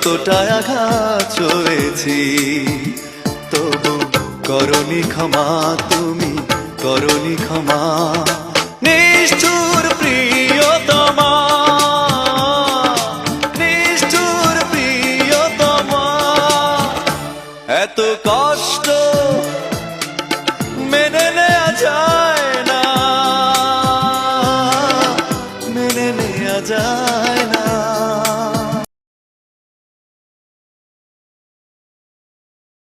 যতটা আঘাত সয়েছি, তবু করনি ক্ষমা, তুমি করনি ক্ষমা। নিষ্ঠুর প্রিয়তমা, নিষ্ঠুর প্রিয়তমা, এত কষ্ট